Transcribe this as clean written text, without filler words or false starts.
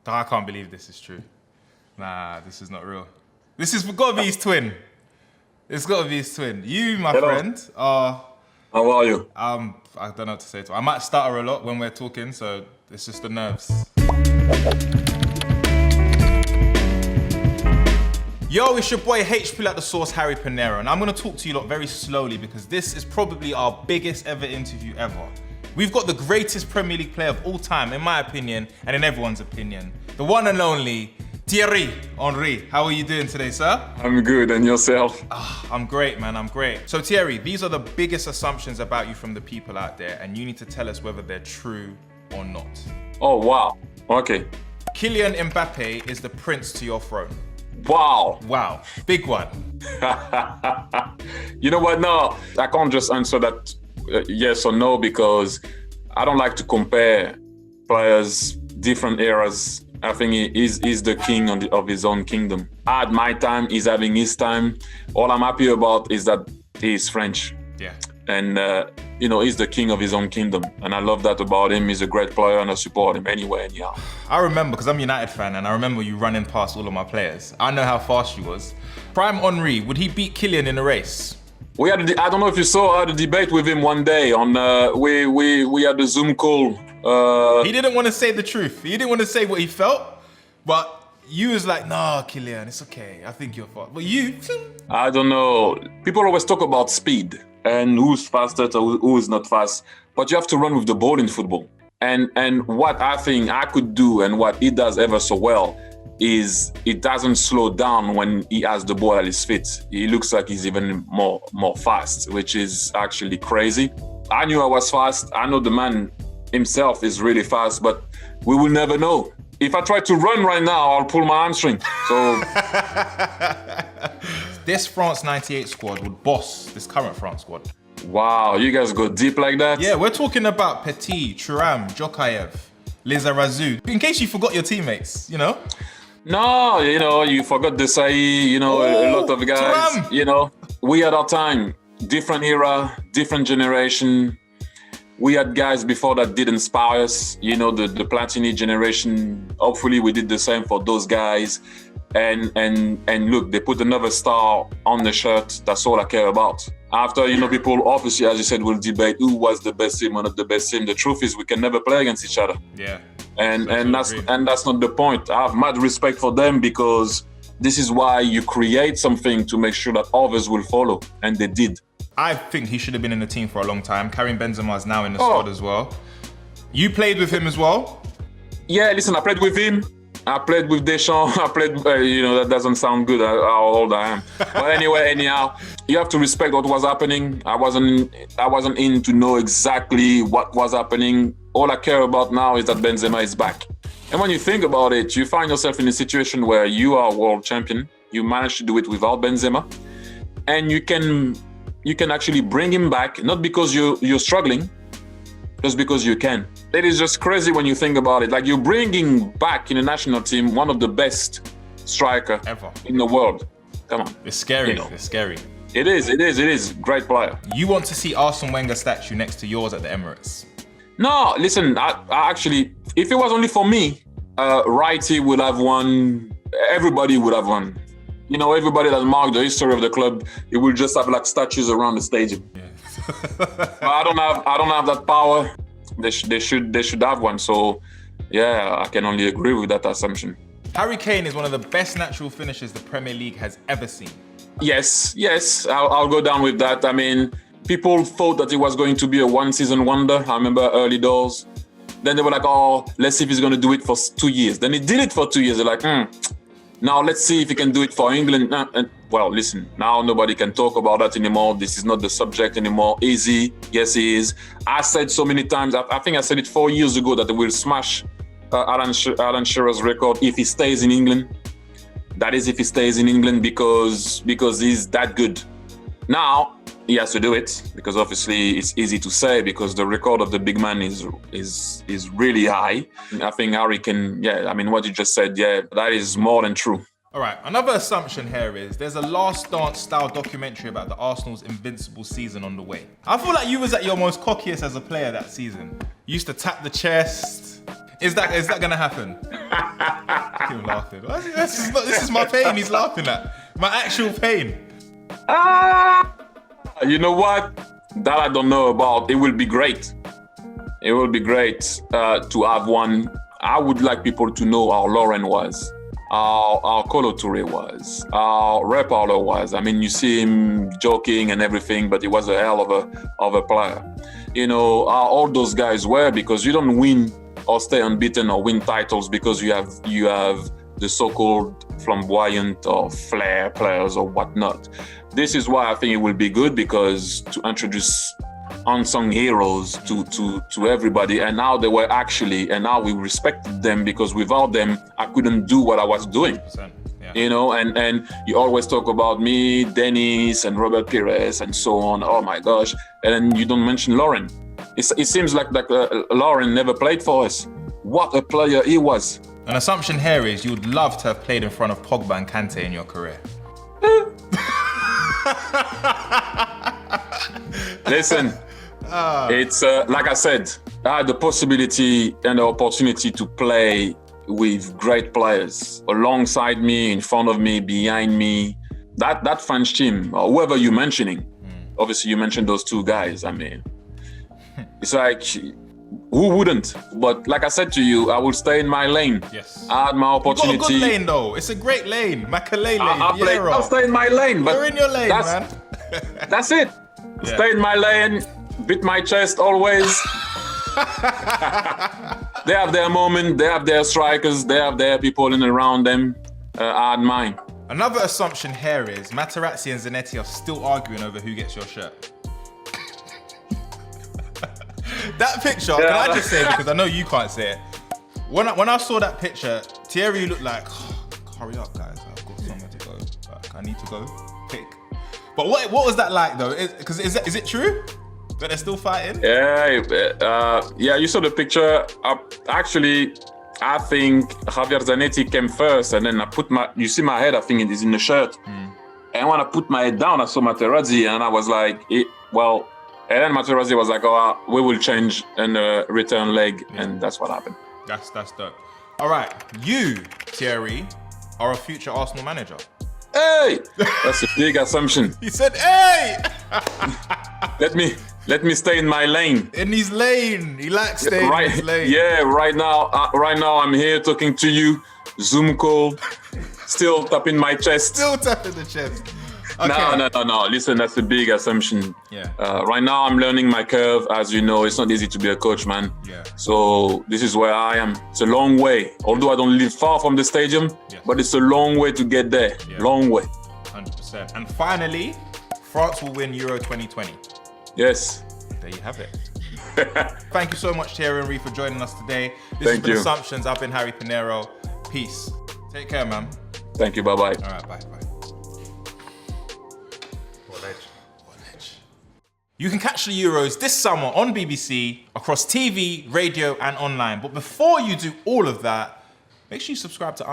I can't believe this is true. Nah, this is not real. This is got to be his twin. It's got to be his twin. You, my friend, are... How are you? I don't know what to say to her. I might stutter a lot when we're talking, so it's just the nerves. Yo, it's your boy HP at the Source, Harry Pinero, and I'm gonna talk to you lot very slowly because this is probably our biggest ever interview ever. We've got the greatest Premier League player of all time, in my opinion, and in everyone's opinion. The one and only Thierry Henry. How are you doing today, sir? I'm good, and yourself? I'm great, man, I'm great. So Thierry, these are the biggest assumptions about you from the people out there, and you need to tell us whether they're true or not. Oh, wow. Okay. Kylian Mbappe is the prince to your throne. Wow. Wow, big one. You know what? No, I can't just answer that yes or no because I don't like to compare players, different eras. I think he's the king of his own kingdom. At my time, he's having his time. All I'm happy about is that he's French. Yeah. And, he's the king of his own kingdom. And I love that about him. He's a great player and I support him anyway, anyhow. I remember, because I'm a United fan, and I remember you running past all of my players. I know how fast you was. Prime Henry, would he beat Kylian in a race? I don't know if you saw, I had a debate with him one day on, we had a Zoom call. He didn't want to say the truth. He didn't want to say what he felt, but you was like, nah, Kylian, it's okay. I think you're fast. But you... I don't know. People always talk about speed and who's faster or who's not fast, but you have to run with the ball in football. And what I think I could do and what he does ever so well is it doesn't slow down when he has the ball at his feet. He looks like he's even more fast, which is actually crazy. I knew I was fast. I know the man himself is really fast, but we will never know. If I try to run right now, I'll pull my hamstring. So this France 98 squad would boss this current France squad. Wow, you guys go deep like that? Yeah, we're talking about Petit, Thuram, Djokayev, Lizarazu. In case you forgot your teammates, you know? No, you forgot Desai, a lot of guys. Thuram. We had our time, different era, different generation. We had guys before that did inspire us, the Platini generation. Hopefully we did the same for those guys. And look, they put another star on the shirt. That's all I care about. After, people obviously, as you said, will debate who was the best team or not the best team. The truth is we can never play against each other. Yeah. And that's not the point. I have mad respect for them because this is why you create something to make sure that others will follow. And they did. I think he should have been in the team for a long time. Karim Benzema is now in the squad as well. You played with him as well? Yeah, listen, I played with him. I played with Deschamps. I played, that doesn't sound good how old I am. But anyway, anyhow, you have to respect what was happening. I wasn't in to know exactly what was happening. All I care about now is that Benzema is back. And when you think about it, you find yourself in a situation where you are world champion. You managed to do it without Benzema. And you can actually bring him back, not because you're struggling, just because you can. It is just crazy when you think about it. Like you're bringing back in the national team one of the best striker ever in the world. Come on. It's scary. It's scary. It is. Great player. You want to see Arsene Wenger's statue next to yours at the Emirates? No, listen, I actually, if it was only for me, Wrighty would have won. Everybody would have won. Everybody that marked the history of the club, it will just have like statues around the stadium. Yeah. But I don't have that power. They should have one. So yeah, I can only agree with that assumption. Harry Kane is one of the best natural finishers the Premier League has ever seen. Yes, I'll go down with that. I mean, people thought that it was going to be a one-season wonder. I remember early doors. Then they were like, oh, let's see if he's going to do it for 2 years. Then he did it for 2 years. They're like, now let's see if he can do it for England. Well, listen, now nobody can talk about that anymore. This is not the subject anymore. Easy, yes he is. I said so many times, I think I said it 4 years ago that they will smash Alan Shearer's record if he stays in England. That is if he stays in England because he's that good. Now, he has to do it because obviously it's easy to say because the record of the big man is really high. I think Harry can, what you just said, that is more than true. All right, another assumption here is there's a Last Dance style documentary about the Arsenal's Invincible season on the way. I feel like you was at your most cockiest as a player that season. You used to tap the chest. Is that gonna happen? I'm laughing. This is my pain he's laughing at. My actual pain. You know what? That I don't know about. It will be great. It will be great to have one. I would like people to know how Lauren was, how Kolo Touré was, how Ray Paulo was. I mean, you see him joking and everything, but he was a hell of a player. You know, how all those guys were, because you don't win or stay unbeaten or win titles because you have the so-called flamboyant or flair players or whatnot. This is why I think it will be good, because to introduce unsung heroes to everybody, and now they were actually, and now we respected them, because without them I couldn't do what I was doing. Yeah. You know, and you always talk about me, Dennis and Robert Pires and so on. Oh my gosh. And then you don't mention Lauren. It seems like Lauren never played for us. What a player he was. An assumption here is you would love to have played in front of Pogba and Kante in your career. Listen, it's like I said, I had the possibility and the opportunity to play with great players alongside me, in front of me, behind me. That French team, or whoever you're mentioning, obviously you mentioned those two guys. I mean, it's like, who wouldn't? But like I said to you, I will stay in my lane. Yes. I had my opportunity. You've got a good lane though. It's a great lane. Macaulay lane. I'll stay in my lane. But you're in your lane, man. That's it. Yeah. Stay in my lane, beat my chest always. They have their moment, they have their strikers, they have their people in and around them. I had mine. Another assumption here is Materazzi and Zanetti are still arguing over who gets your shirt. That picture, can I just say, because I know you can't say it, when I saw that picture, Thierry looked like, hurry up guys, I've got somewhere to go. Like, I need to go pick. But what was that like though? Because is it true that they're still fighting? Yeah, you saw the picture. Actually, I think Javier Zanetti came first, and then you see my head, I think it is in the shirt. And when I put my head down, I saw Materazzi, and I was like, and then Materazzi was like, oh, we will change in the return leg, and that's what happened. That's dope. All right, you, Thierry, are a future Arsenal manager. Hey, that's a big assumption. He said, hey! Let me stay in my lane. In his lane. He likes staying in his lane. Yeah, right now I'm here talking to you. Zoom call. Still tapping my chest. Still tapping the chest. Okay. No. Listen, that's a big assumption. Yeah. Right now I'm learning my curve. As you know, it's not easy to be a coach, man. Yeah. So this is where I am. It's a long way. Although I don't live far from the stadium, but it's a long way to get there. Yeah. Long way. 100%. And finally, France will win Euro 2020. Yes. There you have it. Thank you so much, Thierry Henry, for joining us today. This has been Assumptions. I've been Harry Pinero. Peace. Take care, man. Thank you. Bye-bye. All right, bye. You can catch the Euros this summer on BBC, across TV, radio, and online. But before you do all of that, make sure you subscribe to